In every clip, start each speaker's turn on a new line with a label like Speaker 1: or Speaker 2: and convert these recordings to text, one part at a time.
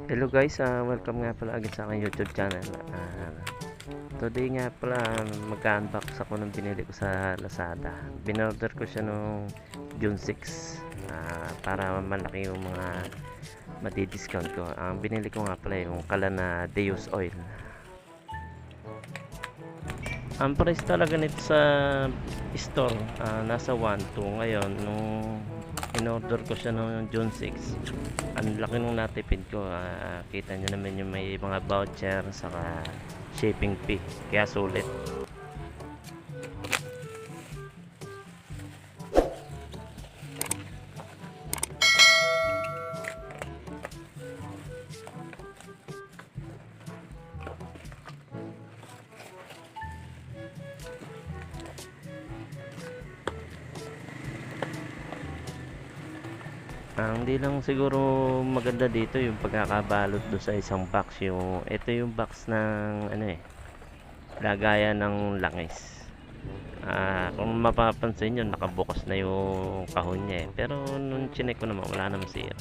Speaker 1: Hello guys, welcome nga pala agad sa aking YouTube channel. Today nga pala mag-unbox ako ng binili ko sa Lazada. Binorder ko siya noong June 6 para malaki yung mga madi-discount ko. Ang binili ko nga pala yung kala na Deus Oil. Ang price talaga nito sa store nasa 1.2. Ngayon nung in-order ko siya noong June 6, ang laki nung natipid ko. Kita nyo naman yung may mga voucher saka shipping fee, kaya sulit. Ang hindi lang siguro maganda dito yung pagkakabalot do sa isang box. Yung ito yung box ng lagayan ng langis. Kung mapapansin nyo, nakabukas na yung kahon niya pero nung chinek ko naman wala namang sira.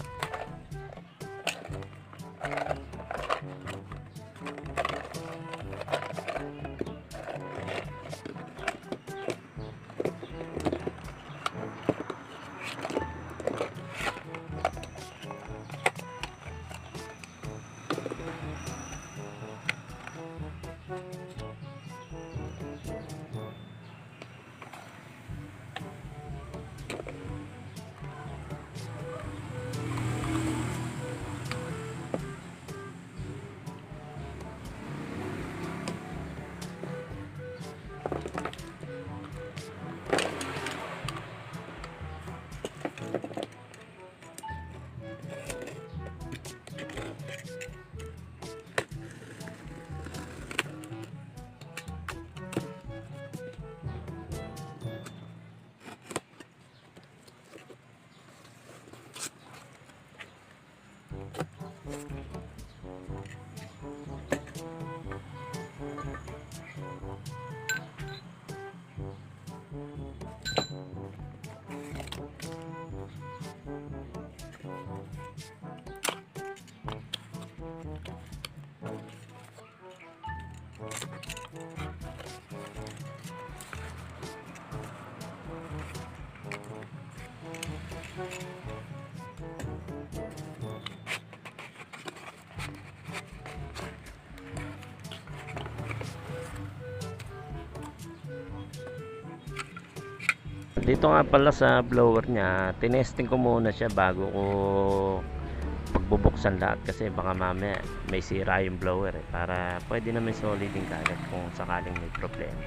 Speaker 1: Dito nga pala sa blower niya, tinesting ko muna siya bago ko pagbubuksan lahat kasi baka mamaya may sira yung blower para pwede naman solid din kagad kung sakaling may problema.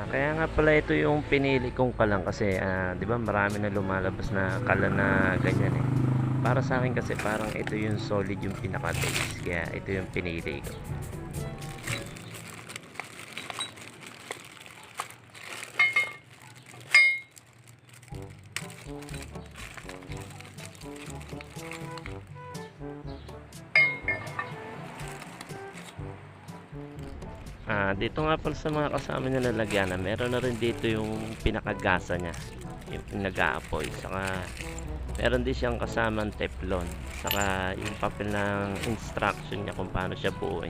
Speaker 1: Kaya nga pala ito yung pinili kong kalang kasi 'di ba marami na lumalabas na kala na ganyan Para sa akin kasi parang ito yung solid yung pinaka base kaya ito yung pinili ko. Dito nga pala sa mga kasama niya lalagyan meron na rin dito yung pinakagasa niya, yung nag-aapoy, saka meron din siyang kasamang teflon, saka yung papel ng instruction niya kung paano siya buuin.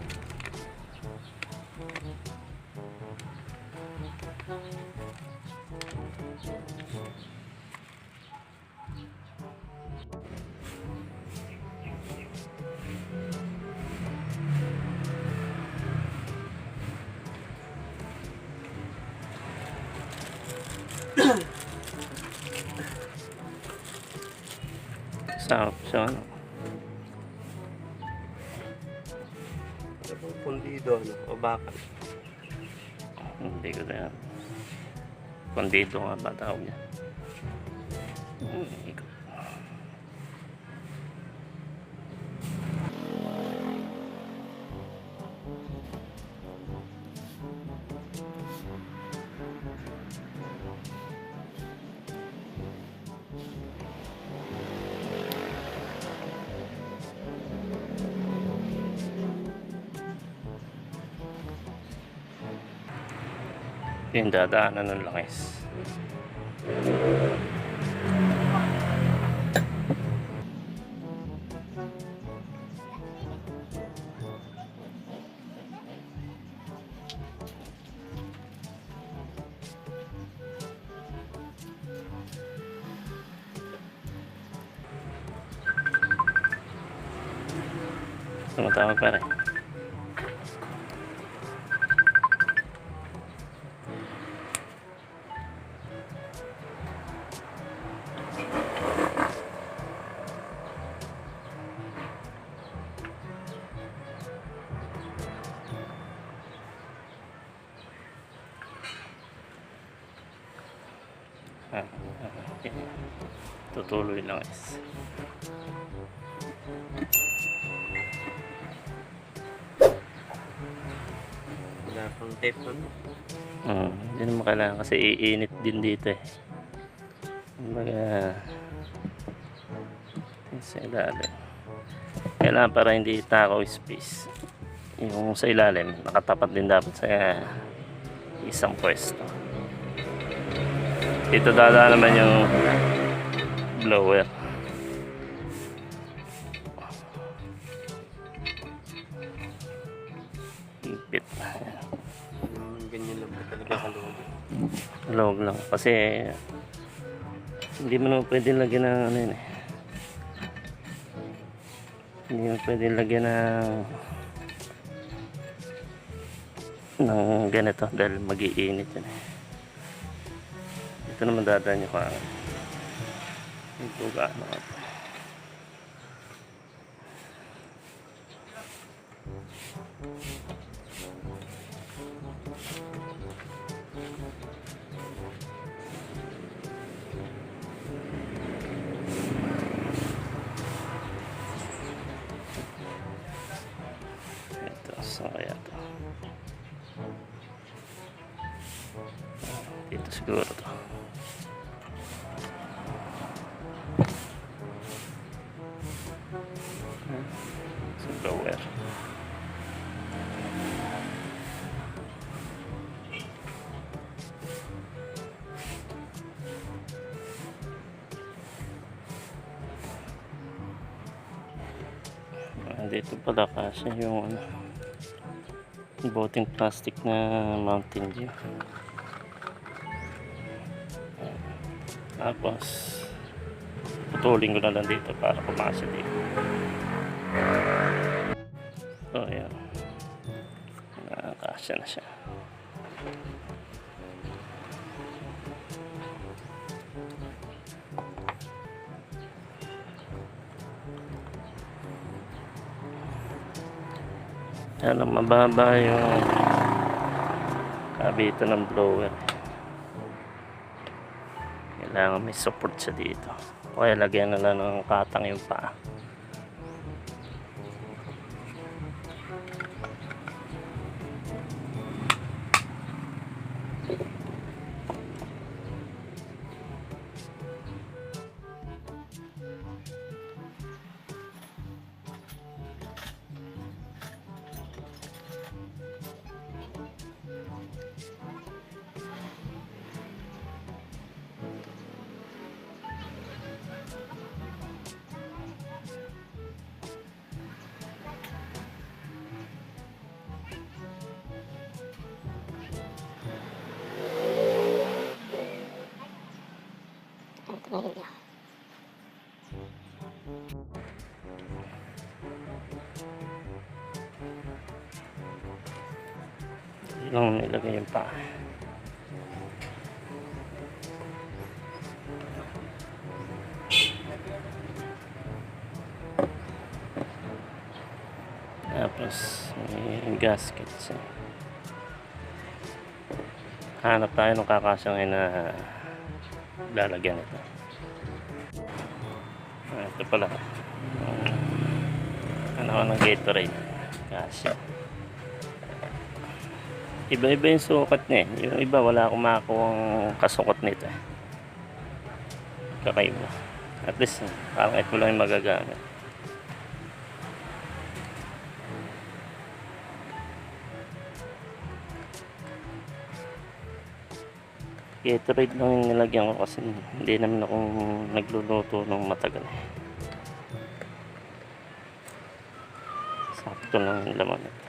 Speaker 1: Sa option.
Speaker 2: Ano bang pundido, ano? O bakal?
Speaker 1: Hindi ko na. Kondido nga ba tawag niya? Ikot. Yung dadaanan ng langis. Tumatawag pa rin. Okay. Tutuloy lang is.
Speaker 2: Wala pang tape, ano?
Speaker 1: Hindi naman kailangan kasi iinit din dito eh. Kumbaga, sa ilalim. Kailangan para hindi takaw space. Yung sa ilalim, nakatapat din dapat sa isang pwesto. Dito dadaan naman yung blower. Ipit.
Speaker 2: Ganyan lang ba talaga sa loob?
Speaker 1: Loob lang. Kasi hindi mo naman pwede lagyan ng ano yun eh. Hindi mo pwede lagyan ng ganito dahil mag-iinit yan eh. Ito naman dadaan nyo kung yung tuga naman. Ito, saan kaya ito? Dito siguro ito. Sa blower. Dito pala kasi yung boteng plastic na Mountain Dew. Tapos putulin ko na lang dito para pumasok dito. So ayan, nakakasya na siya. Yan ang mababa yung kabito ng blower. Kailangan may support siya dito. O kaya lagyan na lang ng katang yung paa. Lang nilagay yung paa. Tapos may gaskets. Hanap tayo ng kakasyang na lalagyan ito. Ito pala. Ano ng Gatorade. Kasya. Iba-iba yung sukat niya. Yung iba wala akong makakuhang kasukot nito. Kakaiba. At least parang ito lang yung magagamit. Gatorade lang yung nilagyan ko kasi hindi naman akong nagluluto ng matagal. Sakto lang yung laman nito.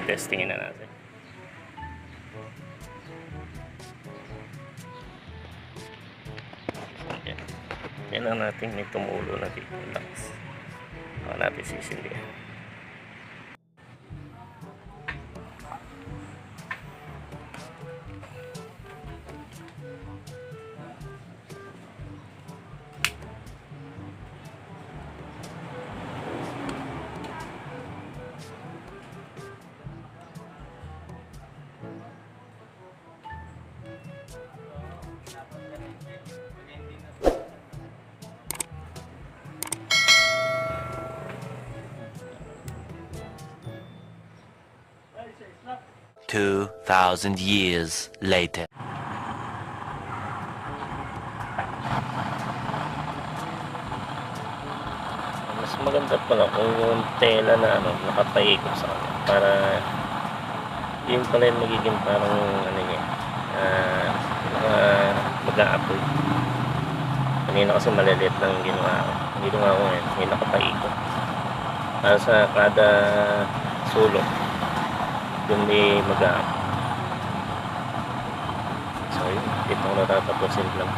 Speaker 1: Testingin na natin. Yan lang natin may tumulo na dito. Relax. Baka natin sisindihan.
Speaker 3: Two 2,000 years later.
Speaker 1: Mas maganda pala kung yung tela na nakapaikot sa kanya para yun pala yung magiging parang niya mag-a-apoy. Kanina kasi maliliit lang yung ginawa ko ngayon, yung nakapaikot para sa kada sulok yung may mag-a-apoy. So yun, dito ko natatapusin lang.